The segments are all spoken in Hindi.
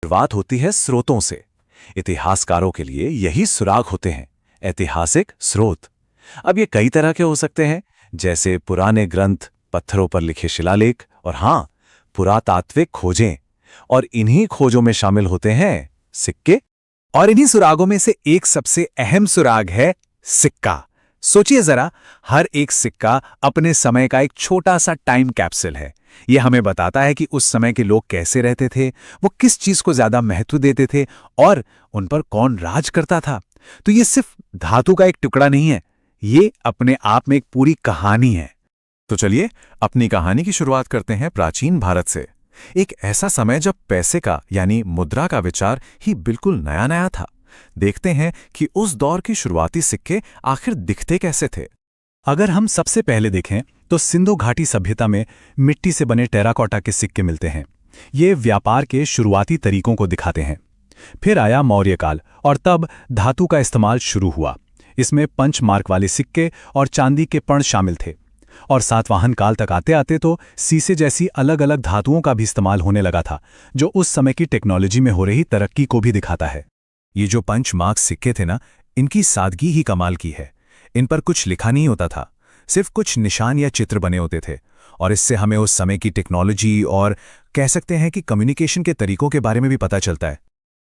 शुरुआत होती है स्रोतों से। इतिहासकारों के लिए यही सुराग होते हैं, ऐतिहासिक स्रोत। अब ये कई तरह के हो सकते हैं, जैसे पुराने ग्रंथ, पत्थरों पर लिखे शिलालेख और हाँ, पुरातात्विक खोजें। और इन्हीं खोजों में शामिल होते हैं सिक्के। और इन्हीं सुरागों में से एक सबसे अहम सुराग है सिक्का। सोचिए जरा, हर एक सिक्का अपने समय का एक छोटा सा टाइम कैप्सूल है। यह हमें बताता है कि उस समय के लोग कैसे रहते थे, वो किस चीज को ज्यादा महत्व देते थे और उन पर कौन राज करता था। तो ये सिर्फ धातु का एक टुकड़ा नहीं है, ये अपने आप में एक पूरी कहानी है। तो चलिए अपनी कहानी की शुरुआत करते हैं प्राचीन भारत से। एक ऐसा समय जब पैसे का यानी मुद्रा का विचार ही बिल्कुल नया नया था। देखते हैं कि उस दौर के शुरुआती सिक्के आखिर दिखते कैसे थे। अगर हम सबसे पहले देखें तो सिंधु घाटी सभ्यता में मिट्टी से बने टेराकोटा के सिक्के मिलते हैं। ये व्यापार के शुरुआती तरीकों को दिखाते हैं। फिर आया मौर्य काल और तब धातु का इस्तेमाल शुरू हुआ। इसमें पंच मार्क वाले सिक्के और चांदी के पर्ण शामिल थे। और सातवाहन काल तक आते आते तो सीसे जैसी अलग अलग धातुओं का भी इस्तेमाल होने लगा था, जो उस समय की टेक्नोलॉजी में हो रही तरक्की को भी दिखाता है। ये जो पंच मार्क सिक्के थे ना, इनकी सादगी ही कमाल की है। इन पर कुछ लिखा नहीं होता था, सिर्फ कुछ निशान या चित्र बने होते थे। और इससे हमें उस समय की टेक्नोलॉजी और कह सकते हैं कि कम्युनिकेशन के तरीकों के बारे में भी पता चलता है।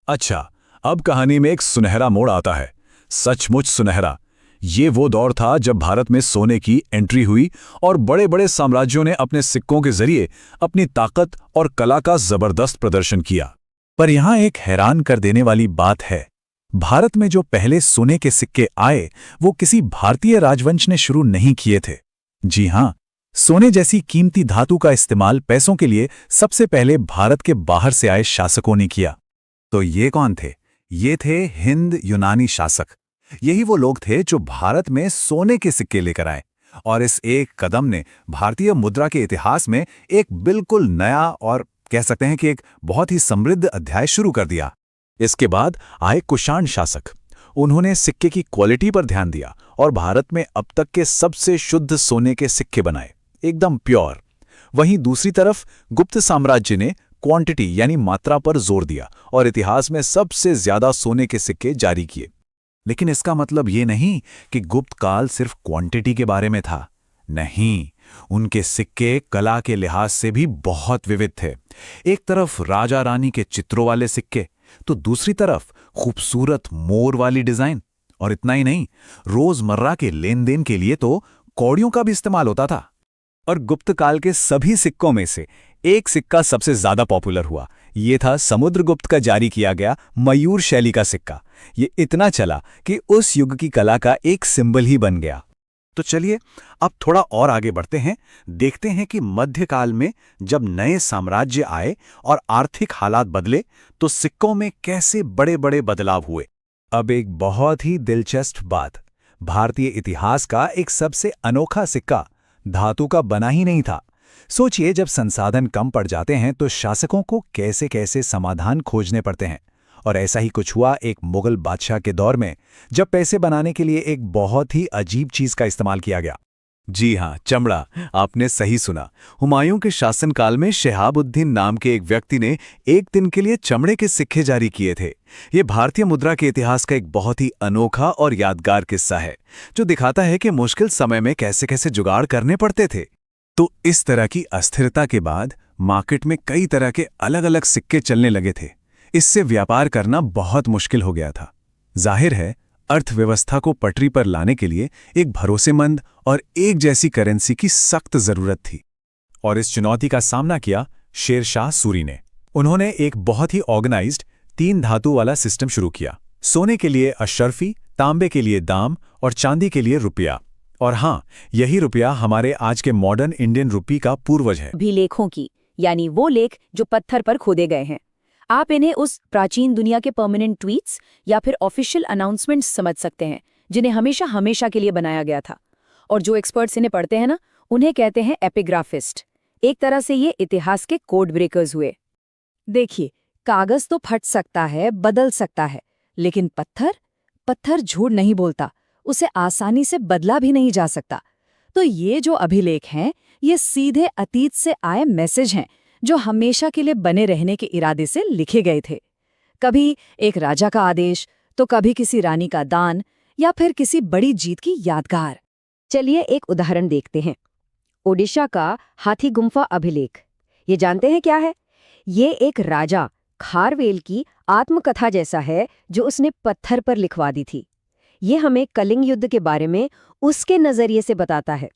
अच्छा, अब कहानी में एक सुनहरा मोड़ आता है, सचमुच सुनहरा। ये वो दौर था जब भारत में सोने की एंट्री हुई और बड़े बड़े साम्राज्यों ने अपने सिक्कों के जरिए अपनी ताकत और कला का जबरदस्त प्रदर्शन किया। पर यहां एक हैरान कर देने वाली बात है। भारत में जो पहले सोने के सिक्के आए, वो किसी भारतीय राजवंश ने शुरू नहीं किए थे। जी हां, सोने जैसी कीमती धातु का इस्तेमाल पैसों के लिए सबसे पहले भारत के बाहर से आए शासकों ने किया। तो ये कौन थे? ये थे हिंद यूनानी शासक। यही वो लोग थे जो भारत में सोने के सिक्के लेकर आए और इस एक कदम ने भारतीय मुद्रा के इतिहास में एक बिल्कुल नया और कह सकते हैं कि एक बहुत ही समृद्ध अध्याय शुरू कर दिया। इसके बाद आए कुषाण शासक। उन्होंने सिक्के की क्वालिटी पर ध्यान दिया और भारत में अब तक के सबसे शुद्ध सोने के सिक्के बनाए, एकदम प्योर। वहीं दूसरी तरफ गुप्त साम्राज्य ने क्वांटिटी यानी मात्रा पर जोर दिया और इतिहास में सबसे ज्यादा सोने के सिक्के जारी किए। लेकिन इसका मतलब ये नहीं कि गुप्त काल सिर्फ क्वांटिटी के बारे में था। नहीं, उनके सिक्के कला के लिहाज से भी बहुत विविध थे। एक तरफ राजा रानी के चित्रों वाले सिक्के, तो दूसरी तरफ खूबसूरत मोर वाली डिजाइन। और इतना ही नहीं, रोजमर्रा के लेन देन के लिए तो कौड़ियों का भी इस्तेमाल होता था। और गुप्त काल के सभी सिक्कों में से एक सिक्का सबसे ज्यादा पॉपुलर हुआ। ये था समुद्रगुप्त का जारी किया गया मयूर शैली का सिक्का। ये इतना चला कि उस युग की कला का एक सिंबल ही बन गया। तो चलिए अब थोड़ा और आगे बढ़ते हैं। देखते हैं कि मध्यकाल में जब नए साम्राज्य आए और आर्थिक हालात बदले, तो सिक्कों में कैसे बड़े बड़े बदलाव हुए। अब एक बहुत ही दिलचस्प बात, भारतीय इतिहास का एक सबसे अनोखा सिक्का धातु का बना ही नहीं था। सोचिए, जब संसाधन कम पड़ जाते हैं तो शासकों को कैसे कैसे समाधान खोजने पड़ते हैं। और ऐसा ही कुछ हुआ एक मुगल बादशाह के दौर में, जब पैसे बनाने के लिए एक बहुत ही अजीब चीज का इस्तेमाल किया गया। जी हां, चमड़ा। आपने सही सुना। हुमायूं के शासनकाल में शहाबुद्दीन नाम के एक व्यक्ति ने एक दिन के लिए चमड़े के सिक्के जारी किए थे। ये भारतीय मुद्रा के इतिहास का एक बहुत ही अनोखा और यादगार किस्सा है, जो दिखाता है कि मुश्किल समय में कैसे कैसे जुगाड़ करने पड़ते थे। तो इस तरह की अस्थिरता के बाद मार्केट में कई तरह के अलग अलग सिक्के चलने लगे थे। इससे व्यापार करना बहुत मुश्किल हो गया था। जाहिर है, अर्थव्यवस्था को पटरी पर लाने के लिए एक भरोसेमंद और एक जैसी करेंसी की सख्त जरूरत थी। और इस चुनौती का सामना किया शेर शाह सूरी ने। उन्होंने एक बहुत ही ऑर्गेनाइज्ड 3 धातु वाला सिस्टम शुरू किया। सोने के लिए अशर्फी, तांबे के लिए दाम और चांदी के लिए रुपया। और हाँ, यही रुपया हमारे आज के मॉडर्न इंडियन रुपी का पूर्वज है। अभिलेखों की, यानी वो लेख जो पत्थर पर खोदे गए हैं। आप इन्हें उस प्राचीन दुनिया के परमानेंट ट्वीट्स या फिर ऑफिशियल अनाउंसमेंट्स समझ सकते हैं, जिन्हें हमेशा हमेशा के लिए बनाया गया था। और जो एक्सपर्ट्स इन्हें पढ़ते हैं ना, उन्हें कहते हैं एपिग्राफिस्ट। एक तरह से ये इतिहास के कोड ब्रेकर्स हुए। देखिए, कागज तो फट सकता है, बदल सकता है, लेकिन पत्थर झूठ नहीं बोलता, उसे आसानी से बदला भी नहीं जा सकता। तो ये जो अभिलेख हैं, ये सीधे अतीत से आए मैसेज हैं, जो हमेशा के लिए बने रहने के इरादे से लिखे गए थे। कभी एक राजा का आदेश, तो कभी किसी रानी का दान, या फिर किसी बड़ी जीत की यादगार। चलिए एक उदाहरण देखते हैं। ओडिशा का हाथी गुम्फा अभिलेख। ये जानते हैं क्या है? ये एक राजा खारवेल की आत्मकथा जैसा है जो उसने पत्थर पर लिखवा दी थी। ये हमें कलिंग युद्ध के बारे में उसके नजरिए से बताता है,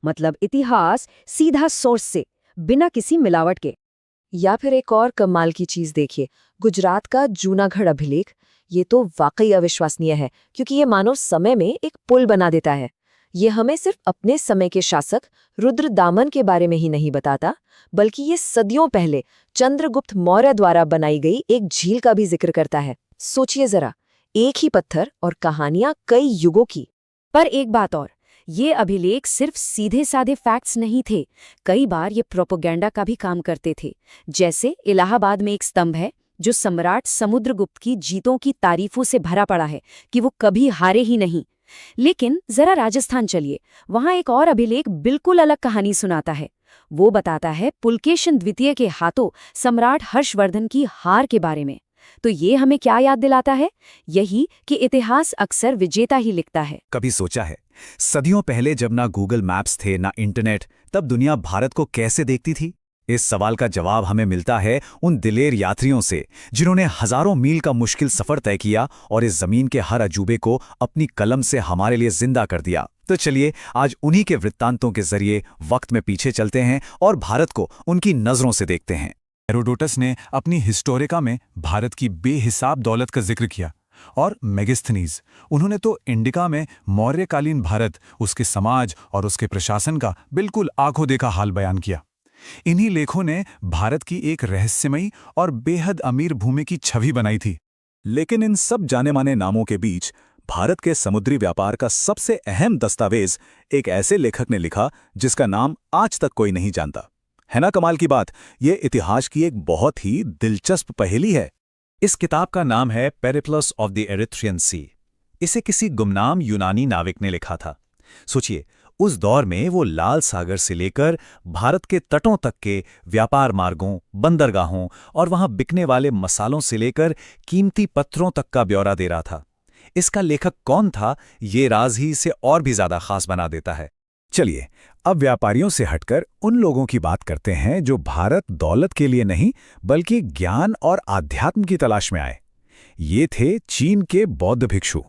मतलब इतिहास सीधा सोर्स से, बिना किसी मिलावट के। या फिर एक और कमाल की चीज देखिए, गुजरात का जूनागढ़ अभिलेख। ये तो वाकई अविश्वसनीय है, क्योंकि ये मानव समय में एक पुल बना देता है। ये हमें सिर्फ अपने समय के शासक रुद्रदामन के बारे में ही नहीं बताता, बल्कि ये सदियों पहले चंद्रगुप्त मौर्य द्वारा बनाई गई एक झील का भी जिक्र करता है। सोचिए जरा, एक ही पत्थर और कहानियां कई युगों की। पर एक बात और, ये अभिलेख सिर्फ सीधे साधे फैक्ट्स नहीं थे, कई बार ये प्रोपेगेंडा का भी काम करते थे। जैसे इलाहाबाद में एक स्तंभ है जो सम्राट समुद्रगुप्त की जीतों की तारीफों से भरा पड़ा है कि वो कभी हारे ही नहीं। लेकिन जरा राजस्थान चलिए, वहां एक और अभिलेख बिल्कुल अलग कहानी सुनाता है। वो बताता है पुलकेशन द्वितीय के हाथों सम्राट हर्षवर्धन की हार के बारे में। तो ये हमें क्या याद दिलाता है? यही कि इतिहास अक्सर विजेता ही लिखता है। कभी सोचा है, सदियों पहले जब ना गूगल मैप्स थे ना इंटरनेट, तब दुनिया भारत को कैसे देखती थी? इस सवाल का जवाब हमें मिलता है उन दिलेर यात्रियों से जिन्होंने हजारों मील का मुश्किल सफर तय किया और इस जमीन के हर अजूबे को अपनी कलम से हमारे लिए जिंदा कर दिया। तो चलिए आज उन्हीं के वृत्तांतों के जरिए वक्त में पीछे चलते हैं और भारत को उनकी नजरों से देखते हैं। हेरोडोटस ने अपनी हिस्टोरिका में भारत की बेहिसाब दौलत का जिक्र किया, और मेगिस्थनीज, उन्होंने तो इंडिका में मौर्यकालीन भारत, उसके समाज और उसके प्रशासन का बिल्कुल आंखों देखा हाल बयान किया। इन्हीं लेखों ने भारत की एक रहस्यमयी और बेहद अमीर भूमि की छवि बनाई थी। लेकिन इन सब जाने माने नामों के बीच भारत के समुद्री व्यापार का सबसे अहम दस्तावेज एक ऐसे लेखक ने लिखा जिसका नाम आज तक कोई नहीं जानता। है ना कमाल की बात? ये इतिहास की एक बहुत ही दिलचस्प पहेली है। इस किताब का नाम है पेरिप्लस ऑफ द एरिथ्रियन सी। इसे किसी गुमनाम यूनानी नाविक ने लिखा था। सोचिए, उस दौर में वो लाल सागर से लेकर भारत के तटों तक के व्यापार मार्गों, बंदरगाहों और वहां बिकने वाले मसालों से लेकर कीमती पत्थरों तक का ब्यौरा दे रहा था। इसका लेखक कौन था, ये राज ही इसे और भी ज्यादा खास बना देता है। चलिए अब व्यापारियों से हटकर उन लोगों की बात करते हैं जो भारत दौलत के लिए नहीं बल्कि ज्ञान और आध्यात्म की तलाश में आए। ये थे चीन के बौद्ध भिक्षु।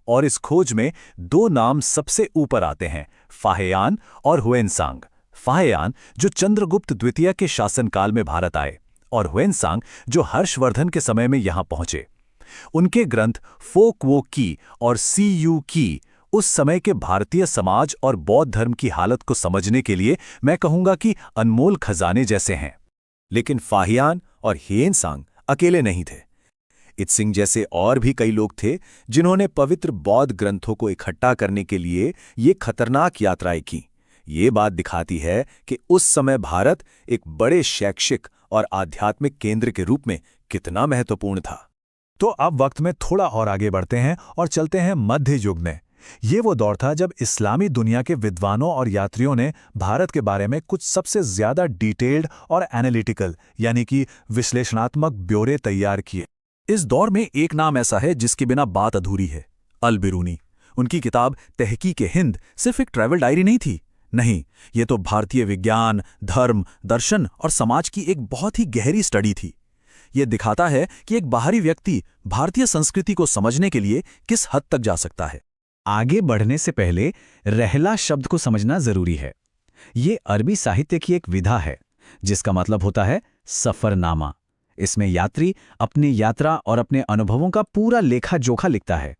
और इस खोज में दो नाम सबसे ऊपर आते हैं, फाहेयान और हुएनसांग। फाहेयान जो चंद्रगुप्त द्वितीय के शासनकाल में भारत आए, और हुएनसांग जो हर्षवर्धन के समय में यहां पहुंचे। उनके ग्रंथ फोक वो की और सी यू की उस समय के भारतीय समाज और बौद्ध धर्म की हालत को समझने के लिए मैं कहूंगा कि अनमोल खजाने जैसे हैं। लेकिन फाहियान और हुएनसांग अकेले नहीं थे। इत्सिंग जैसे और भी कई लोग थे जिन्होंने पवित्र बौद्ध ग्रंथों को इकट्ठा करने के लिए ये खतरनाक यात्राएं की। ये बात दिखाती है कि उस समय भारत एक बड़े शैक्षिक और आध्यात्मिक केंद्र के रूप में कितना महत्वपूर्ण था। तो अब वक्त में थोड़ा और आगे बढ़ते हैं और चलते हैं मध्य युग में। ये वो दौर था जब इस्लामी दुनिया के विद्वानों और यात्रियों ने भारत के बारे में कुछ सबसे ज्यादा डिटेल्ड और एनालिटिकल यानी कि विश्लेषणात्मक ब्यौरे तैयार किए। इस दौर में एक नाम ऐसा है जिसके बिना बात अधूरी है, अल-बिरूनी। उनकी किताब तहकीक-ए-हिंद सिर्फ एक ट्रैवल डायरी नहीं थी। नहीं, ये तो भारतीय विज्ञान, धर्म, दर्शन और समाज की एक बहुत ही गहरी स्टडी थी। ये दिखाता है कि एक बाहरी व्यक्ति भारतीय संस्कृति को समझने के लिए किस हद तक जा सकता है। आगे बढ़ने से पहले रहला शब्द को समझना जरूरी है। ये अरबी साहित्य की एक विधा है जिसका मतलब होता है सफरनामा। इसमें यात्री अपनी यात्रा और अपने अनुभवों का पूरा लेखा जोखा लिखता है।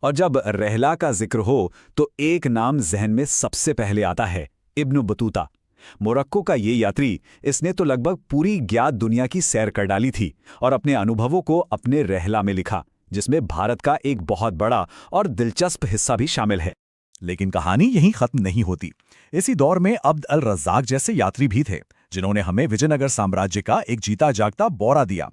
और जब रहला का जिक्र हो तो एक नाम जहन में सबसे पहले आता है, इब्न बतूता। मोरक्को का ये यात्री, इसने तो लगभग पूरी ज्ञात दुनिया की सैर कर डाली थी और अपने अनुभवों को अपने रहला में लिखा, जिसमें भारत का एक बहुत बड़ा और दिलचस्प हिस्सा भी शामिल है। लेकिन कहानी यहीं खत्म नहीं होती। इसी दौर में अब्द अल रज़ाक जैसे यात्री भी थे जिन्होंने हमें विजयनगर साम्राज्य का एक जीता जागता ब्यौरा दिया।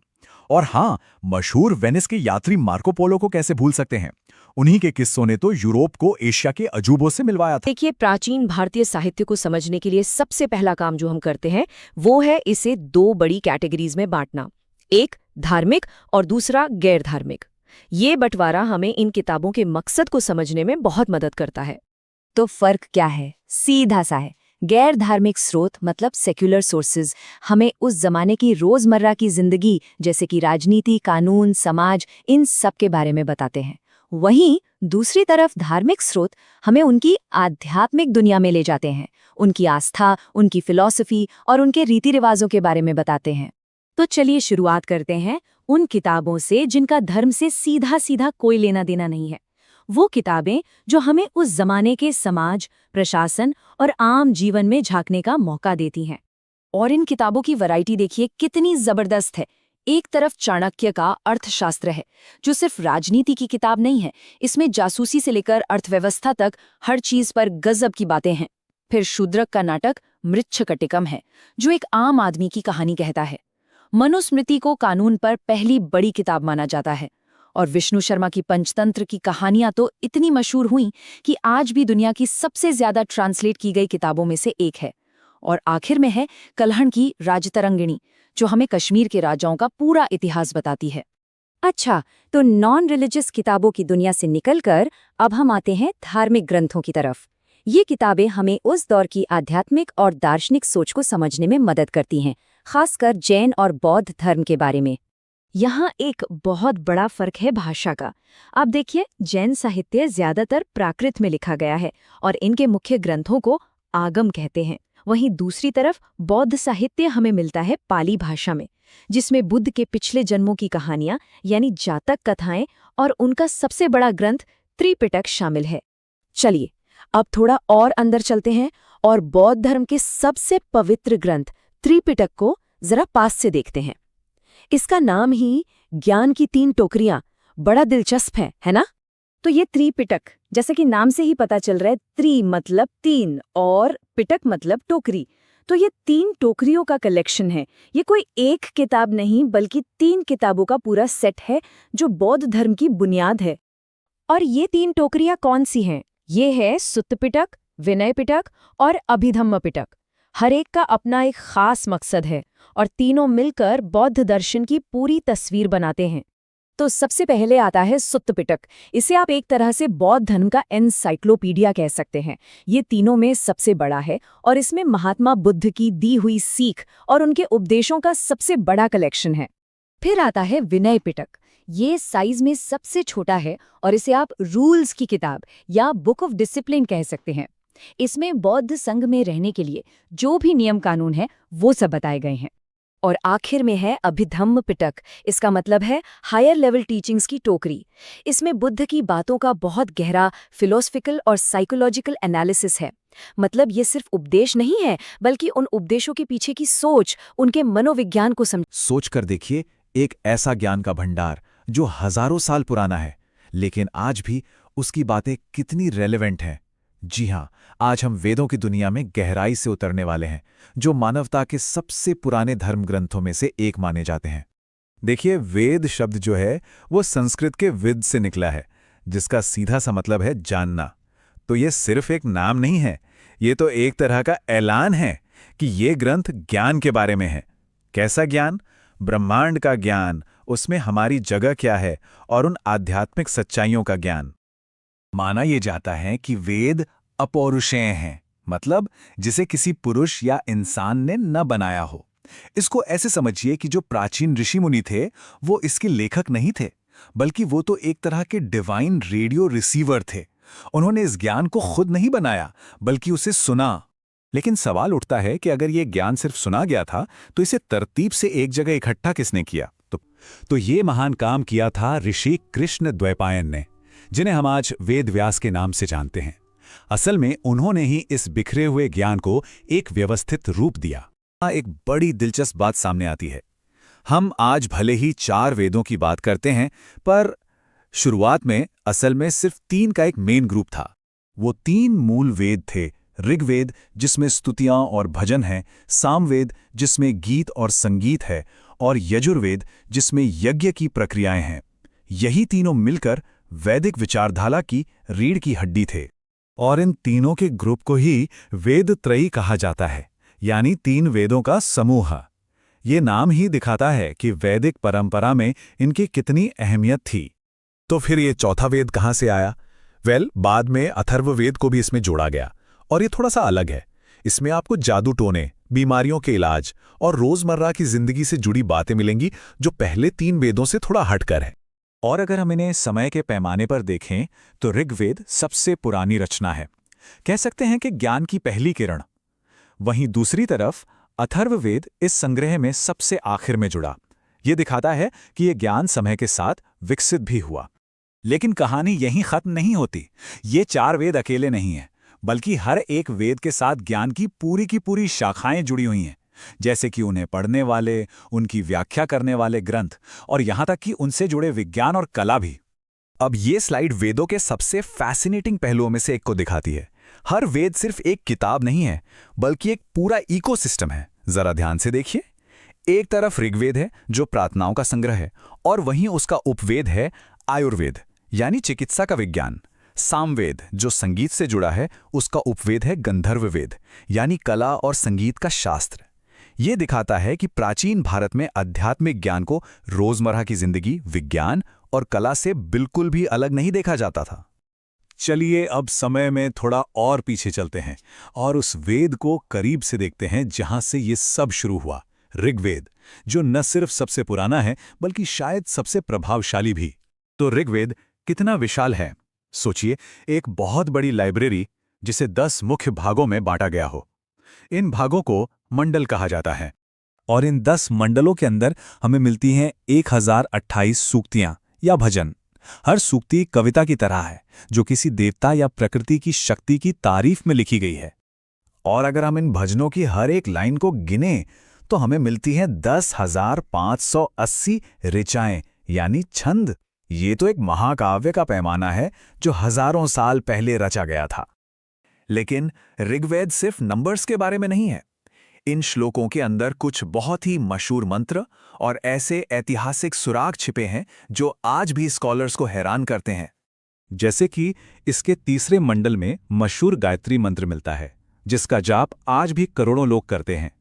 और हाँ, मशहूर वेनिस के यात्री मार्को पोलो को कैसे भूल सकते हैं। उन्हीं के किस्सों ने तो यूरोप को एशिया के अजूबों से मिलवाया था। देखिए, प्राचीन भारतीय साहित्य को समझने के लिए सबसे पहला काम जो हम करते हैं वो है इसे दो बड़ी कैटेगरीज में बांटना। एक धार्मिक और दूसरा गैर धार्मिक। ये बंटवारा हमें इन किताबों के मकसद को समझने में बहुत मदद करता है। तो फर्क क्या है? सीधा सा है। गैर धार्मिक स्रोत मतलब सेक्युलर सोर्सेज हमें उस जमाने की रोजमर्रा की जिंदगी जैसे कि राजनीति, कानून, समाज, इन सब के बारे में बताते हैं। वहीं दूसरी तरफ धार्मिक स्रोत हमें उनकी आध्यात्मिक दुनिया में ले जाते हैं, उनकी आस्था, उनकी फिलॉसफी और उनके रीति रिवाजों के बारे में बताते हैं। तो चलिए शुरुआत करते हैं उन किताबों से जिनका धर्म से सीधा सीधा कोई लेना देना नहीं है। वो किताबें जो हमें उस जमाने के समाज, प्रशासन और आम जीवन में झांकने का मौका देती हैं। और इन किताबों की वैरायटी देखिए कितनी जबरदस्त है। एक तरफ चाणक्य का अर्थशास्त्र है, जो सिर्फ राजनीति की किताब नहीं है, इसमें जासूसी से लेकर अर्थव्यवस्था तक हर चीज पर गजब की बातें हैं। फिर शूद्रक का नाटक मृच्छकटिकम है, जो एक आम आदमी की कहानी कहता है। मनुस्मृति को कानून पर पहली बड़ी किताब माना जाता है। और विष्णु शर्मा की पंचतंत्र की कहानियां तो इतनी मशहूर हुईं कि आज भी दुनिया की सबसे ज्यादा ट्रांसलेट की गई किताबों में से एक है। और आखिर में है कल्हण की राजतरंगिणी, जो हमें कश्मीर के राजाओं का पूरा इतिहास बताती है। अच्छा, तो नॉन रिलीजियस किताबों की दुनिया से निकलकर अब हम आते हैं धार्मिक ग्रंथों की तरफ। ये किताबें हमें उस दौर की आध्यात्मिक और दार्शनिक सोच को समझने में मदद करती हैं, खासकर जैन और बौद्ध धर्म के बारे में। यहाँ एक बहुत बड़ा फर्क है भाषा का। आप देखिए, जैन साहित्य ज्यादातर प्राकृत में लिखा गया है और इनके मुख्य ग्रंथों को आगम कहते हैं। वहीं दूसरी तरफ बौद्ध साहित्य हमें मिलता है पाली भाषा में, जिसमें बुद्ध के पिछले जन्मों की कहानियां यानी जातक कथाएं और उनका सबसे बड़ा ग्रंथ त्रिपिटक शामिल है। चलिए अब थोड़ा और अंदर चलते हैं और बौद्ध धर्म के सबसे पवित्र ग्रंथ त्रिपिटक को जरा पास से देखते हैं। इसका नाम ही ज्ञान की 3 टोकरियां बड़ा दिलचस्प है ना? तो ये त्रिपिटक, जैसे कि नाम से ही पता चल रहा है, त्रि मतलब 3 और पिटक मतलब टोकरी। तो ये 3 टोकरियों का कलेक्शन है। ये कोई एक किताब नहीं बल्कि 3 किताबों का पूरा सेट है, जो बौद्ध धर्म की बुनियाद है। और ये 3 टोकरियां कौन सी हैं? ये है सुत्त पिटक, विनय पिटक और अभिधम्म पिटक। हर एक का अपना एक खास मकसद है और तीनों मिलकर बौद्ध दर्शन की पूरी तस्वीर बनाते हैं। तो सबसे पहले आता है सुत्त पिटक। इसे आप एक तरह से बौद्ध धर्म का एनसाइक्लोपीडिया कह सकते हैं। ये तीनों में सबसे बड़ा है और इसमें महात्मा बुद्ध की दी हुई सीख और उनके उपदेशों का सबसे बड़ा कलेक्शन है। फिर आता है विनय पिटक। ये साइज में सबसे छोटा है और इसे आप रूल्स की किताब या बुक ऑफ डिसिप्लिन कह सकते हैं। इसमें बौद्ध संघ में रहने के लिए जो भी नियम कानून है वो सब बताए गए हैं। और आखिर में है अभिधम्म पिटक। इसका मतलब है हायर लेवल टीचिंग्स की टोकरी। इसमें बुद्ध की बातों का बहुत गहरा फिलोसफिकल और साइकोलॉजिकल एनालिसिस है। मतलब ये सिर्फ उपदेश नहीं है, बल्कि उन उपदेशों के पीछे की सोच, उनके मनोविज्ञान को सोच कर देखिए, एक ऐसा ज्ञान का भंडार जो हजारों साल पुराना है, लेकिन आज भी उसकी बातें कितनी रेलेवेंट हैं। जी हाँ, आज हम वेदों की दुनिया में गहराई से उतरने वाले हैं, जो मानवता के सबसे पुराने धर्म ग्रंथों में से एक माने जाते हैं। देखिए, वेद शब्द जो है वो संस्कृत के विद से निकला है, जिसका सीधा सा मतलब है जानना। तो ये सिर्फ एक नाम नहीं है, ये तो एक तरह का ऐलान है कि ये ग्रंथ ज्ञान के बारे में है। कैसा ज्ञान? ब्रह्मांड का ज्ञान, उसमें हमारी जगह क्या है और उन आध्यात्मिक सच्चाइयों का ज्ञान। माना ये जाता है कि वेद अपौरुषेय हैं, मतलब जिसे किसी पुरुष या इंसान ने न बनाया हो। इसको ऐसे समझिए कि जो प्राचीन ऋषि मुनि थे वो इसके लेखक नहीं थे, बल्कि वो तो एक तरह के डिवाइन रेडियो रिसीवर थे। उन्होंने इस ज्ञान को खुद नहीं बनाया, बल्कि उसे सुना। लेकिन सवाल उठता है कि अगर ये ज्ञान सिर्फ सुना गया था तो इसे तरतीब से एक जगह इकट्ठा किसने किया? तो ये महान काम किया था ऋषि कृष्ण द्वैपायन ने, जिन्हें हम आज वेद व्यास के नाम से जानते हैं। असल में उन्होंने ही इस बिखरे हुए ज्ञान को एक व्यवस्थित रूप दिया। एक बड़ी दिलचस्प बात सामने आती है। हम आज भले ही 4 वेदों की बात करते हैं, पर शुरुआत में असल में सिर्फ 3 का एक मेन ग्रुप था। वो 3 मूल वेद थे। ऋग्वेद, जिसमें स्तुतियां और भजन हैं, सामवेद, जिसमें गीत और संगीत है, और यजुर्वेद, जिसमें यज्ञ की प्रक्रियाएं हैं। यही तीनों मिलकर वैदिक विचारधारा की रीढ़ की हड्डी थे। और इन तीनों के ग्रुप को ही वेद त्रयी कहा जाता है, यानी 3 वेदों का समूह। ये नाम ही दिखाता है कि वैदिक परंपरा में इनकी कितनी अहमियत थी। तो फिर ये चौथा वेद कहाँ से आया? बाद में अथर्ववेद को भी इसमें जोड़ा गया, और ये थोड़ा सा अलग है। इसमें आपको जादू टोने, बीमारियों के इलाज और रोजमर्रा की जिंदगी से जुड़ी बातें मिलेंगी, जो पहले 3 वेदों से थोड़ा हटकर है। और अगर हम इन्हें समय के पैमाने पर देखें तो ऋग्वेद सबसे पुरानी रचना है, कह सकते हैं कि ज्ञान की पहली किरण। वहीं दूसरी तरफ अथर्ववेद इस संग्रह में सबसे आखिर में जुड़ा। ये दिखाता है कि ये ज्ञान समय के साथ विकसित भी हुआ। लेकिन कहानी यहीं खत्म नहीं होती। ये 4 वेद अकेले नहीं हैं, बल्कि हर एक वेद के साथ ज्ञान की पूरी शाखाएं जुड़ी हुई हैं, जैसे कि उन्हें पढ़ने वाले, उनकी व्याख्या करने वाले ग्रंथ, और यहां तक कि उनसे जुड़े विज्ञान और कला भी। अब ये स्लाइड वेदों के सबसे फैसिनेटिंग पहलुओं में से एक को दिखाती है। हर वेद सिर्फ एक किताब नहीं है, बल्कि एक पूरा इकोसिस्टम है। जरा ध्यान से देखिए। एक तरफ ऋग्वेद है, जो प्रार्थनाओं का संग्रह है, और वहीं उसका उपवेद है आयुर्वेद, यानी चिकित्सा का विज्ञान। सामवेद, जो संगीत से जुड़ा है, उसका उपवेद है गंधर्व वेद, यानी कला और संगीत का शास्त्र। ये दिखाता है कि प्राचीन भारत में आध्यात्मिक ज्ञान को रोजमर्रा की जिंदगी, विज्ञान और कला से बिल्कुल भी अलग नहीं देखा जाता था। चलिए अब समय में थोड़ा और पीछे चलते हैं और उस वेद को करीब से देखते हैं जहां से ये सब शुरू हुआ, ऋग्वेद, जो न सिर्फ सबसे पुराना है बल्कि शायद सबसे प्रभावशाली भी। तो ऋग्वेद कितना विशाल है। सोचिए, एक बहुत बड़ी लाइब्रेरी जिसे 10 मुख्य भागों में बांटा गया हो। इन भागों को मंडल कहा जाता है, और इन 10 मंडलों के अंदर हमें मिलती हैं 1028 सूक्तियां या भजन। हर सूक्ति कविता की तरह है, जो किसी देवता या प्रकृति की शक्ति की तारीफ में लिखी गई है। और अगर हम इन भजनों की हर एक लाइन को गिने तो हमें मिलती हैं 10,580 ऋचाएं यानी छंद। ये तो एक महाकाव्य का पैमाना है जो हजारों साल पहले रचा गया था। लेकिन ऋग्वेद सिर्फ नंबर्स के बारे में नहीं है। इन श्लोकों के अंदर कुछ बहुत ही मशहूर मंत्र और ऐसे ऐतिहासिक सुराग छिपे हैं जो आज भी स्कॉलर्स को हैरान करते हैं। जैसे कि इसके तीसरे मंडल में मशहूर गायत्री मंत्र मिलता है, जिसका जाप आज भी करोड़ों लोग करते हैं।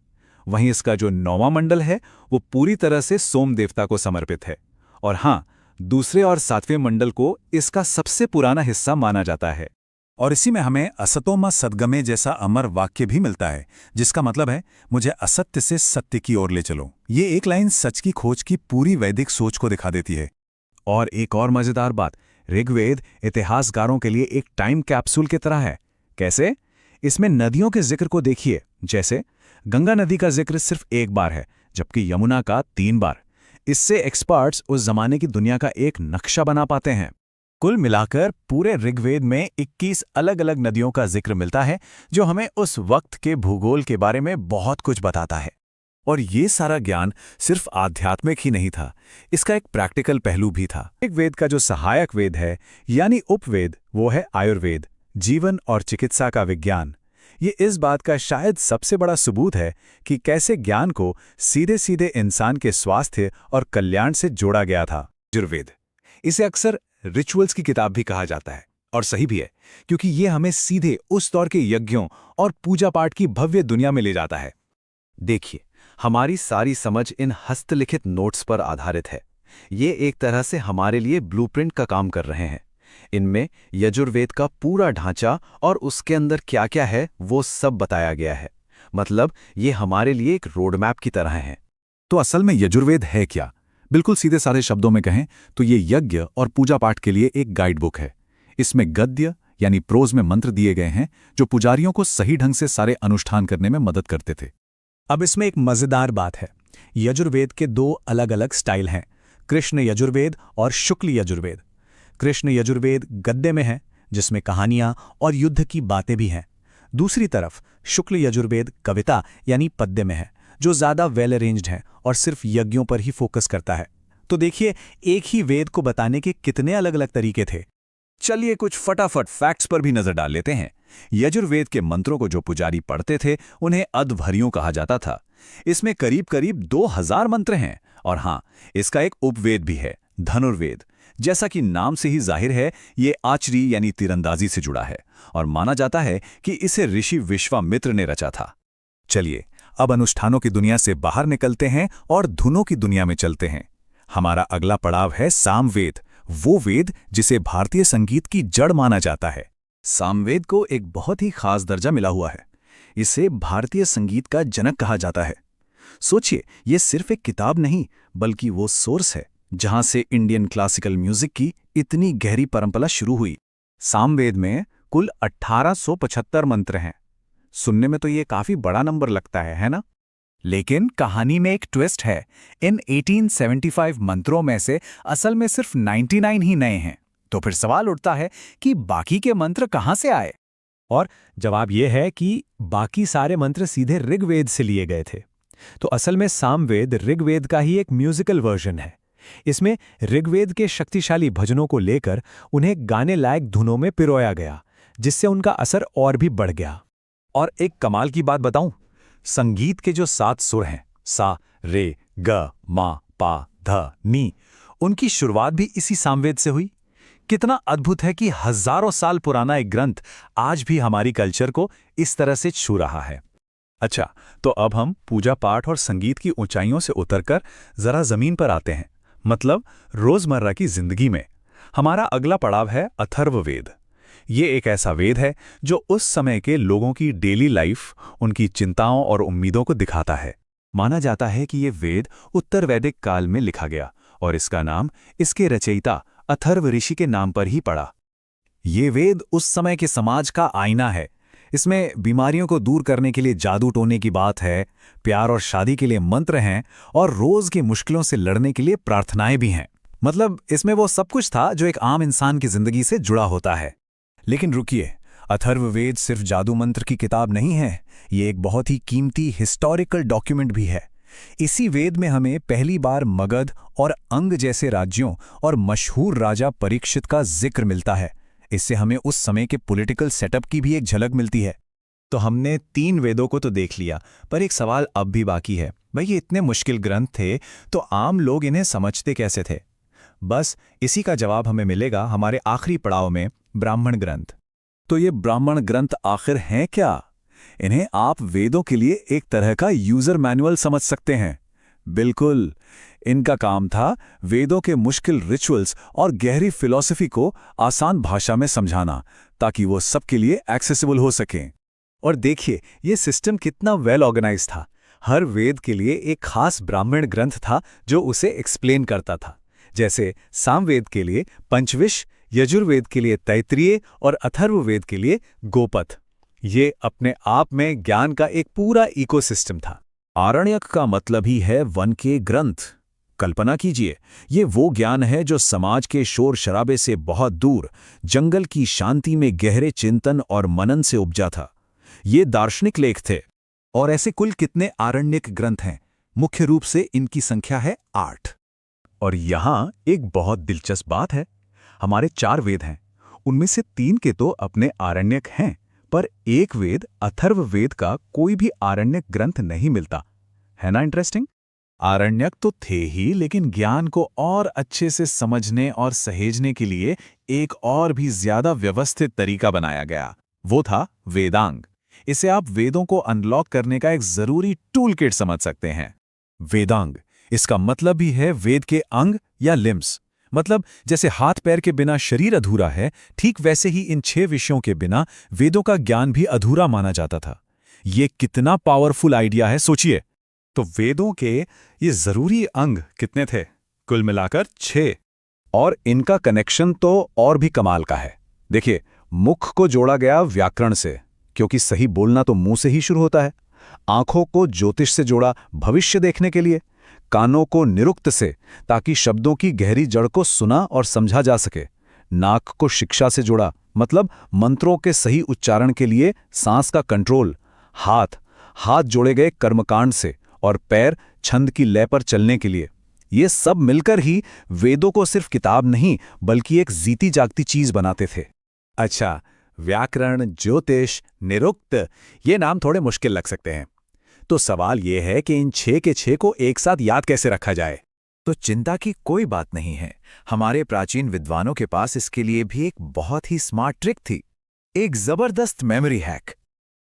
वहीं इसका जो 9वां मंडल है वो पूरी तरह से सोम देवता को समर्पित है। और हाँ, दूसरे और 7वें मंडल को इसका सबसे पुराना हिस्सा माना जाता है। और इसी में हमें असतो मा सद्गमे जैसा अमर वाक्य भी मिलता है, जिसका मतलब है मुझे असत्य से सत्य की ओर ले चलो। ये एक लाइन सच की खोज की पूरी वैदिक सोच को दिखा देती है। और एक और मजेदार बात, ऋग्वेद इतिहासकारों के लिए एक टाइम कैप्सूल की तरह है। कैसे? इसमें नदियों के जिक्र को देखिए। जैसे गंगा नदी का जिक्र सिर्फ 1 बार है, जबकि यमुना का 3 बार। इससे एक्सपर्ट्स उस जमाने की दुनिया का एक नक्शा बना पाते हैं। कुल मिलाकर पूरे ऋग्वेद में 21 अलग-अलग नदियों का जिक्र मिलता है, जो हमें उस वक्त के भूगोल के बारे में बहुत कुछ बताता है। और ये सारा ज्ञान सिर्फ आध्यात्मिक ही नहीं था, इसका एक प्रैक्टिकल पहलू भी था। ऋग्वेद का जो सहायक वेद है यानी उपवेद, वो है आयुर्वेद, जीवन और चिकित्सा का विज्ञान। ये इस बात का शायद सबसे बड़ा सबूत है कि कैसे ज्ञान को सीधे सीधे इंसान के स्वास्थ्य और कल्याण से जोड़ा गया था। यजुर्वेद, इसे अक्सर रिचुअल्स की किताब भी कहा जाता है, और सही भी है, क्योंकि ये हमें सीधे उस दौर के यज्ञों और पूजा पाठ की भव्य दुनिया में ले जाता है। देखिए, हमारी सारी समझ इन हस्तलिखित नोट्स पर आधारित है। ये एक तरह से हमारे लिए ब्लूप्रिंट का काम कर रहे हैं। इनमें यजुर्वेद का पूरा ढांचा और उसके अंदर क्या क्या है वो सब बताया गया है। मतलब ये हमारे लिए एक रोड मैप की तरह है। तो असल में यजुर्वेद है क्या? बिल्कुल सीधे साधे शब्दों में कहें तो ये यज्ञ और पूजा पाठ के लिए एक गाइड बुक है। इसमें गद्य यानी प्रोज में मंत्र दिए गए हैं, जो पुजारियों को सही ढंग से सारे अनुष्ठान करने में मदद करते थे। अब इसमें एक मजेदार बात है, यजुर्वेद के 2 अलग अलग स्टाइल हैं, कृष्ण यजुर्वेद और शुक्ल यजुर्वेद। कृष्ण यजुर्वेद गद्य में है, जिसमें कहानियां और युद्ध की बातें भी हैं। दूसरी तरफ शुक्ल यजुर्वेद कविता यानी पद्य में है, जो ज्यादा वेल अरेंज्ड है और सिर्फ यज्ञों पर ही फोकस करता है। तो देखिए, एक ही वेद को बताने के कितने अलग अलग तरीके थे। चलिए कुछ फटाफट फैक्ट्स पर भी नजर डाल लेते हैं। यजुर्वेद के मंत्रों को जो पुजारी पढ़ते थे उन्हें अध्वर्युः कहा जाता था। इसमें करीब करीब 2000 मंत्र हैं। और हाँ, इसका एक उपवेद भी है, धनुर्वेद। जैसा कि नाम से ही जाहिर है, ये आर्चरी यानी तीरंदाजी से जुड़ा है और माना जाता है कि इसे ऋषि विश्वामित्र ने रचा था। चलिए अब अनुष्ठानों की दुनिया से बाहर निकलते हैं और धुनों की दुनिया में चलते हैं। हमारा अगला पड़ाव है सामवेद, वो वेद जिसे भारतीय संगीत की जड़ माना जाता है। सामवेद को एक बहुत ही खास दर्जा मिला हुआ है। इसे भारतीय संगीत का जनक कहा जाता है। सोचिए, ये सिर्फ एक किताब नहीं बल्कि वो सोर्स है जहां से इंडियन क्लासिकल म्यूजिक की इतनी गहरी परंपरा शुरू हुई। सामवेद में कुल 1875 मंत्र हैं। सुनने में तो ये काफी बड़ा नंबर लगता है ना? लेकिन कहानी में एक ट्विस्ट है। इन 1875 मंत्रों में से असल में सिर्फ 99 ही नए हैं। तो फिर सवाल उठता है कि बाकी के मंत्र कहां से आए? और जवाब यह है कि बाकी सारे मंत्र सीधे ऋग्वेद से लिए गए थे। तो असल में सामवेद ऋग्वेद का ही एक म्यूजिकल वर्जन है। इसमें ऋग्वेद के शक्तिशाली भजनों को लेकर उन्हें गाने लायक धुनों में पिरोया गया, जिससे उनका असर और भी बढ़ गया। और एक कमाल की बात बताऊं, संगीत के जो 7 सुर हैं, सा, रे, ग, मा, पा, ध, नी, उनकी शुरुआत भी इसी सामवेद से हुई। कितना अद्भुत है कि हजारों साल पुराना एक ग्रंथ आज भी हमारी कल्चर को इस तरह से छू रहा है। अच्छा, तो अब हम पूजा पाठ और संगीत की ऊंचाइयों से उतरकर जरा जमीन पर आते हैं, मतलब रोजमर्रा की जिंदगी में। हमारा अगला पड़ाव है अथर्ववेद। ये एक ऐसा वेद है जो उस समय के लोगों की डेली लाइफ, उनकी चिंताओं और उम्मीदों को दिखाता है। माना जाता है कि ये वेद उत्तर वैदिक काल में लिखा गया और इसका नाम इसके रचयिता अथर्व ऋषि के नाम पर ही पड़ा। ये वेद उस समय के समाज का आईना है। इसमें बीमारियों को दूर करने के लिए जादू टोने की बात है, प्यार और शादी के लिए मंत्र हैं और रोज की मुश्किलों से लड़ने के लिए प्रार्थनाएं भी हैं। मतलब इसमें वो सब कुछ था जो एक आम इंसान की जिंदगी से जुड़ा होता है। लेकिन रुकिए, अथर्ववेद सिर्फ जादू मंत्र की किताब नहीं है, ये एक बहुत ही कीमती हिस्टोरिकल डॉक्यूमेंट भी है। इसी वेद में हमें पहली बार मगध और अंग जैसे राज्यों और मशहूर राजा परीक्षित का जिक्र मिलता है। इससे हमें उस समय के पॉलिटिकल सेटअप की भी एक झलक मिलती है। तो हमने 3 वेदों को तो देख लिया, पर एक सवाल अब भी बाकी है। भाई, ये इतने मुश्किल ग्रंथ थे, तो आम लोग इन्हें समझते कैसे थे? बस इसी का जवाब हमें मिलेगा हमारे आखिरी पड़ाव में, ब्राह्मण ग्रंथ। तो ये ब्राह्मण ग्रंथ आखिर हैं क्या? इन्हें आप वेदों के लिए एक तरह का यूजर मैनुअल समझ सकते हैं। बिल्कुल, इनका काम था वेदों के मुश्किल रिचुअल्स और गहरी फिलॉसफी को आसान भाषा में समझाना, ताकि वो सबके लिए एक्सेसिबल हो सकें। और देखिए, ये सिस्टम कितना वेल ऑर्गेनाइज था। हर वेद के लिए एक खास ब्राह्मण ग्रंथ था जो उसे एक्सप्लेन करता था। जैसे सामवेद के लिए पंचविश, यजुर्वेद के लिए तैत्तिरीय और अथर्ववेद के लिए गोपथ। ये अपने आप में ज्ञान का एक पूरा इकोसिस्टम था। आरण्यक का मतलब ही है वन के ग्रंथ। कल्पना कीजिए, ये वो ज्ञान है जो समाज के शोर शराबे से बहुत दूर, जंगल की शांति में गहरे चिंतन और मनन से उपजा था। ये दार्शनिक लेख थे। और ऐसे कुल कितने आरण्यक ग्रंथ हैं? मुख्य रूप से इनकी संख्या है 8। और यहां एक बहुत दिलचस्प बात है। हमारे 4 वेद हैं, उनमें से 3 के तो अपने आरण्यक हैं, पर एक वेद अथर्ववेद का कोई भी आरण्यक ग्रंथ नहीं मिलता। है ना इंटरेस्टिंग? आरण्यक तो थे ही, लेकिन ज्ञान को और अच्छे से समझने और सहेजने के लिए एक और भी ज्यादा व्यवस्थित तरीका बनाया गया। वो था वेदांग। इसे आप वेदों को अनलॉक करने का एक जरूरी टूल किट समझ सकते हैं। वेदांग, इसका मतलब भी है वेद के अंग या लिम्स। मतलब जैसे हाथ पैर के बिना शरीर अधूरा है, ठीक वैसे ही इन 6 विषयों के बिना वेदों का ज्ञान भी अधूरा माना जाता था। ये कितना पावरफुल आइडिया है, सोचिए। तो वेदों के ये जरूरी अंग कितने थे? कुल मिलाकर 6। और इनका कनेक्शन तो और भी कमाल का है। देखिए, मुख को जोड़ा गया व्याकरण से, क्योंकि सही बोलना तो मुंह से ही शुरू होता है। आंखों को ज्योतिष से जोड़ा भविष्य देखने के लिए। कानों को निरुक्त से, ताकि शब्दों की गहरी जड़ को सुना और समझा जा सके। नाक को शिक्षा से जोड़ा, मतलब मंत्रों के सही उच्चारण के लिए सांस का कंट्रोल। हाथ जोड़े गए कर्मकांड से, और पैर छंद की लय पर चलने के लिए। ये सब मिलकर ही वेदों को सिर्फ किताब नहीं बल्कि एक जीती जागती चीज बनाते थे। अच्छा, व्याकरण, ज्योतिष, निरुक्त, ये नाम थोड़े मुश्किल लग सकते हैं। तो सवाल ये है कि इन 6 के 6 को एक साथ याद कैसे रखा जाए? तो चिंता की कोई बात नहीं है। हमारे प्राचीन विद्वानों के पास इसके लिए भी एक बहुत ही स्मार्ट ट्रिक थी, एक जबरदस्त मेमोरी हैक।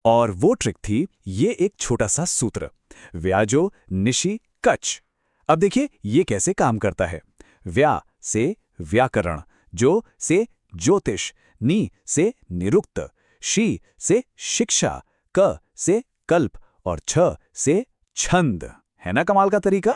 और वो ट्रिक थी ये एक छोटा सा सूत्र। व्याजो निशि कच। अब देखिए ये कैसे काम करता है। व्या से व्याकरण, जो से ज्योतिष, नी से निरुक्त, शी से शिक्षा, क से कल्प और छ से छंद। है ना कमाल का तरीका।